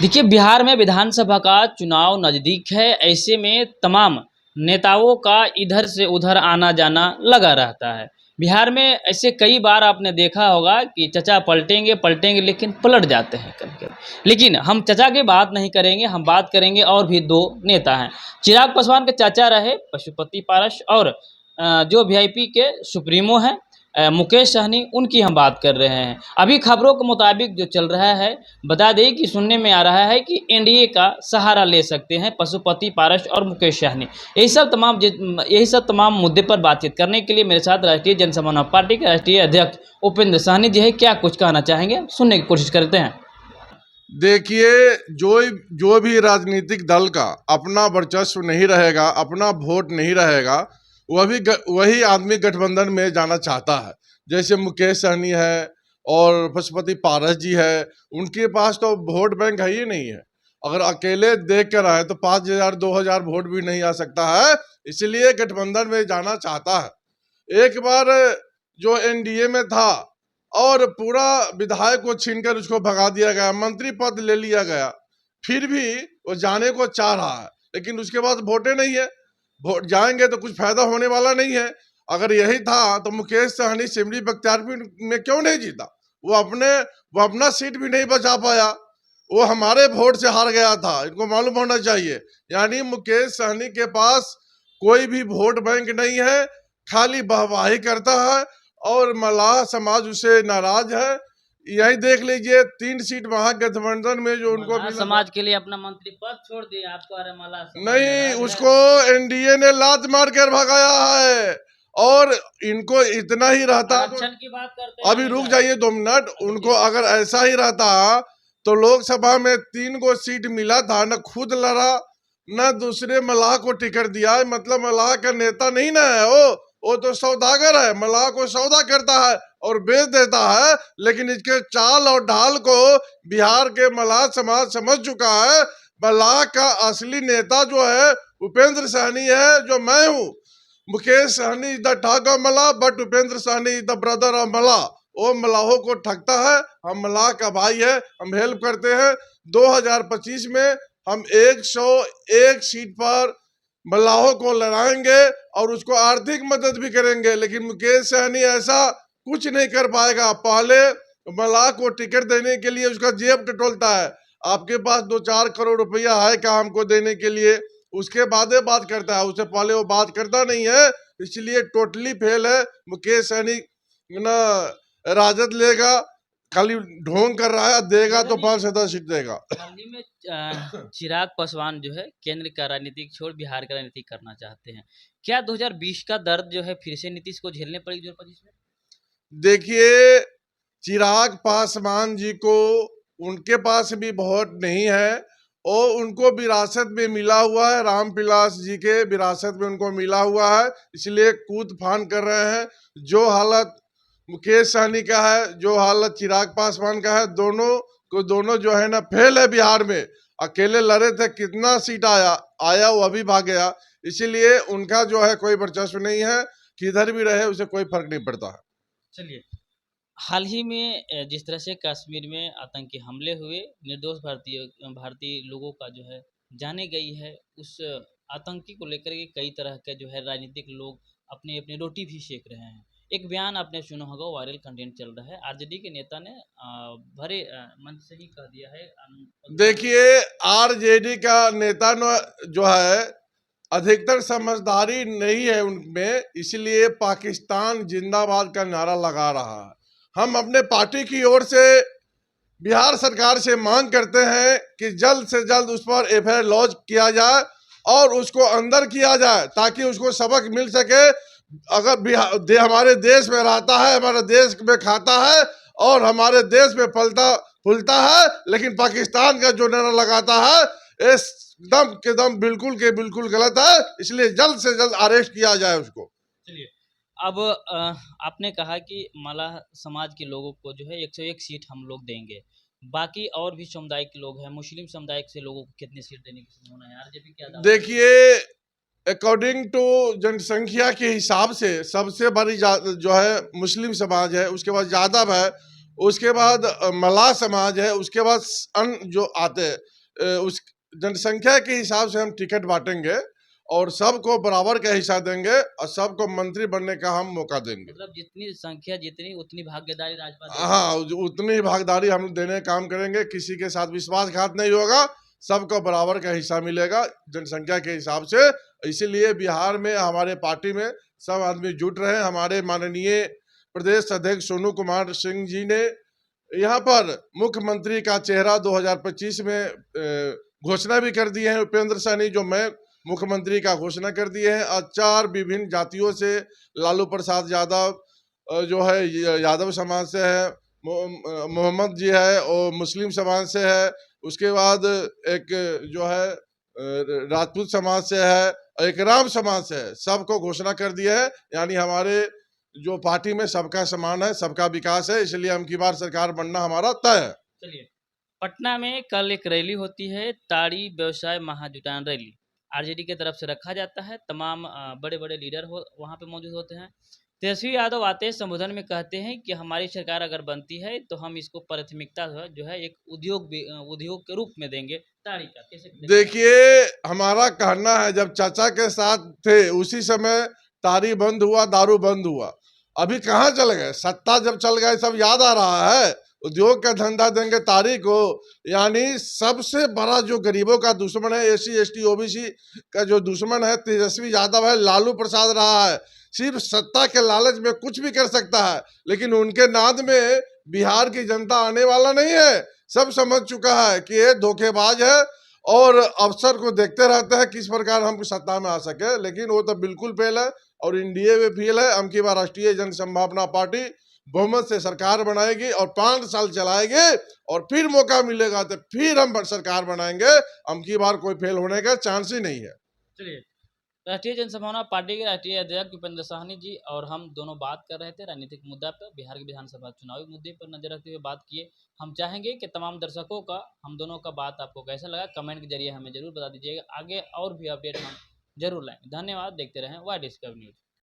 देखिए, बिहार में विधानसभा का चुनाव नज़दीक है। ऐसे में तमाम नेताओं का इधर से उधर आना-जाना लगा रहता है। बिहार में ऐसे कई बार आपने देखा होगा कि चचा पलटेंगे लेकिन पलट जाते हैं कभी-कभी। लेकिन हम चचा की बात नहीं करेंगे, हम बात करेंगे और भी 2 नेता हैं। चिराग पासवान के चाचा रहे पशुपति पारस और जो वीआईपी के सुप्रीमो हैं मुकेश सहनी, उनकी हम बात कर रहे हैं। अभी खबरों के मुताबिक जो चल रहा है, बता दें कि सुनने में आ रहा है कि एनडीए का सहारा ले सकते हैं पशुपति पारस और मुकेश सहनी। यही सब तमाम मुद्दे पर बातचीत करने के लिए मेरे साथ राष्ट्रीय जनसंपर्क पार्टी के राष्ट्रीय अध्यक्ष उपेंद्र सहनी जी है। क्या कुछ कहना चाहेंगे, सुनने की कोशिश करते हैं। देखिए, जो भी राजनीतिक दल का अपना वर्चस्व नहीं रहेगा, अपना वोट नहीं रहेगा, वही आदमी गठबंधन में जाना चाहता है। जैसे मुकेश सहनी है और पशुपति पारस जी है, उनके पास तो वोट बैंक है ही नहीं है। अगर अकेले देख कर आए तो 5,000 2,000 वोट भी नहीं आ सकता है, इसलिए गठबंधन में जाना चाहता है। एक बार जो एनडीए में था और पूरा विधायक को छीनकर उसको भगा दिया गया, मंत्री पद ले लिया गया, फिर भी वो जाने को चाह रहा है, लेकिन उसके बाद वोटे नहीं है। वोट जाएंगे तो कुछ फायदा होने वाला नहीं है। अगर यही था तो मुकेश सहनी सिमरी बख्तियारपुर में क्यों नहीं जीता? वो अपना सीट भी नहीं बचा पाया, वो हमारे वोट से हार गया था। इनको मालूम होना चाहिए। यानी मुकेश सहनी के पास कोई भी वोट बैंक नहीं है, खाली वाहवाही करता है और मलाह समाज उससे नाराज है। यही देख लीजिए 3 सीट महागठबंधन में जो उनको समाज के लिए अपना मंत्री पद छोड़ दिया आपको। अरे नहीं, उसको एनडीए ने लात मार कर भगाया है। और इनको इतना ही रहता आरक्षण की बात करते हैं। अभी रुक जाइए 2 मिनट। उनको अगर ऐसा ही रहता तो लोकसभा में 3 गो सीट मिला था, न खुद लड़ा न दूसरे मलाह को टिकट दिया। मतलब मलाह का नेता नहीं ना है वो तो सौदागर है, मलाह को सौदा करता है और बेच देता है। लेकिन इसके चाल और ढाल को बिहार के मलाह समाज समझ चुका है। मलाह का असली नेता जो है उपेंद्र सहनी है, जो मैं हूँ। Mukesh Sahani is the thug of Mallah, but Upendra Sahani is the brother of Mallah. वो मलाहों को ठगता है, हम मलाह का भाई है, हम हेल्प करते हैं। 2025 में हम 101 सीट पर मलाहों को लड़ाएंगे और उसको आर्थिक मदद भी करेंगे। लेकिन मुकेश सहनी ऐसा कुछ नहीं कर पाएगा। पहले मलाह को टिकट देने के लिए उसका जेब टटोलता है। आपके पास 2-4 करोड़ रुपया है क्या हमको देने के लिए? उसके बाद बात करता है, उससे पहले वो बात करता नहीं है। इसलिए टोटली फेल है मुकेश सहनी। ना राजद लेगा, खाली ढोंग कर रहा है, देगा तो 5 से 10 सीट देगा। हाल ही में चिराग पासवान जो है केंद्र का राजनीतिक छोड़ बिहार का राजनीति करना चाहते हैं। क्या 2020 का दर्द जो है फिर से नीतीश को झेलने पड़ेगी 2025 में? देखिए, चिराग पासवान जी को उनके पास भी वोट नहीं है और उनको विरासत में मिला हुआ है, रामविलास जी के विरासत में उनको मिला हुआ है, इसलिए कूद फान कर रहे हैं। जो हालत मुकेश सहनी का है, जो हालत चिराग पासवान का है, दोनों जो है ना फेल है बिहार में। अकेले लड़े थे, कितना सीट आया वो अभी भाग गया। इसीलिए उनका जो है कोई वर्चस्व नहीं है, किधर भी रहे उसे कोई फर्क नहीं पड़ता है। चलिए, हाल ही में जिस तरह से कश्मीर में आतंकी हमले हुए, निर्दोष भारतीय लोगों का जो है जाने गई है, उस आतंकी को लेकर के कई तरह के जो है राजनीतिक लोग अपनी अपनी रोटी भी सेक रहे हैं। एक बयान आपने सुना होगा, वायरल कंटेंट चल रहा है, आरजेडी के नेता ने भरे मंच से ही कह दिया है। देखिए, आरजेडी का नेता जो है अधिकतर समझदारी नहीं है उनमें, इसलिए पाकिस्तान जिंदाबाद का नारा लगा रहा है। हम अपने पार्टी की ओर से बिहार सरकार से मांग करते हैं कि जल्द से जल्द उस पर एफआईआर लॉन्च किया जाए और उसको अंदर किया जाए, ताकि उसको सबक मिल सके। अगर हमारे देश में रहता है, हमारे देश में खाता है और हमारे देश में पलता फूलता है, लेकिन पाकिस्तान का जो नारा लगाता है एकदम के दम बिल्कुल के बिल्कुल गलत है। इसलिए जल्द से जल्द अरेस्ट किया जाए उसको। चलिए, अब आपने कहा कि मलाह समाज के लोगों को जो है 101 सीट हम लोग देंगे। बाकी और भी समुदाय के लोग हैं, मुस्लिम समुदाय से लोगों को कितनी सीट देने की संभावना है? आरजेडी क्या दावा? देखिए, अकॉर्डिंग टू जनसंख्या के हिसाब से सबसे बड़ी जो है मुस्लिम समाज है, उसके बाद यादव है उसके बाद मलाह समाज है, उसके बाद अन्य जो आते हैं, उस जनसंख्या के हिसाब से हम टिकट बांटेंगे और सबको बराबर का हिस्सा देंगे और सबको मंत्री बनने का हम मौका देंगे। मतलब जितनी संख्या जितनी उतनी भागीदारी राजपा हाँ, उतनी भागीदारी हम देने का काम करेंगे, किसी के साथ विश्वासघात नहीं होगा, सबको बराबर का हिस्सा मिलेगा जनसंख्या के हिसाब से। इसीलिए बिहार में हमारे पार्टी में सब आदमी जुट रहे हैं। हमारे माननीय प्रदेश अध्यक्ष सोनू कुमार सिंह जी ने यहाँ पर मुख्यमंत्री का चेहरा 2025 में घोषणा भी कर दिए हैं। उपेंद्र सहनी जो मैं मुख्यमंत्री का घोषणा कर दिए हैं और 4 विभिन्न जातियों से लालू प्रसाद यादव जो है यादव समाज से है, मोहम्मद जी है और मुस्लिम समाज से है, उसके बाद एक जो है राजपूत समाज से है और एक राम समाज से है। सबको घोषणा कर दिया है, यानी हमारे जो पार्टी में सबका समान है, सबका विकास है, इसलिए हम की बार सरकार बनना हमारा तय है। चलिए, पटना में कल एक रैली होती है, ताड़ी व्यवसाय महाजुटान रैली। आरजेडी की तरफ से रखा जाता है, तमाम बड़े बड़े लीडर वहाँ पे मौजूद होते हैं। तेजस्वी यादव आते हैं, संबोधन में कहते हैं कि हमारी सरकार अगर बनती है तो हम इसको प्राथमिकता जो है एक उद्योग के रूप में देंगे ताड़ी का। कैसे देखिए, हमारा कहना है जब चाचा के साथ थे उसी समय ताड़ी बंद हुआ, दारू बंद हुआ। अभी कहाँ चल गए? सत्ता जब चल गए सब याद आ रहा है। उद्योग का धंधा देंगे ताड़ी को, यानी सबसे बड़ा जो गरीबों का दुश्मन है, एससी एसटी ओबीसी का जो दुश्मन है तेजस्वी यादव है, लालू प्रसाद रहा है। सिर्फ सत्ता के लालच में कुछ भी कर सकता है, लेकिन उनके नाद में बिहार की जनता आने वाला नहीं है। सब समझ चुका है कि ये धोखेबाज है और अफसर को देखते रहते हैं किस प्रकार हम सत्ता में आ सके, लेकिन वो तो बिल्कुल फेल है और एनडीए में फेल है। हम की बार राष्ट्रीय जन संभावना पार्टी बहुमत से सरकार बनाएगी और 5 साल चलाएगी और फिर मौका मिलेगा तो फिर हम सरकार बनाएंगे। हम की बार कोई फेल होने का चांस ही नहीं है। चलिए, राष्ट्रीय जनसंभावना पार्टी के राष्ट्रीय अध्यक्ष उपेंद्र सहनी जी और हम दोनों बात कर रहे थे राजनीतिक मुद्दा पर, बिहार के विधानसभा चुनावी मुद्दे पर नजर रखते हुए बात किए। हम चाहेंगे कि तमाम दर्शकों का हम दोनों का बात आपको कैसा लगा कमेंट के जरिए हमें जरूर बता दीजिएगा। आगे और भी अपडेट हम जरूर लाएंगे। धन्यवाद, देखते रहें वाई डिस्कवरी न्यूज।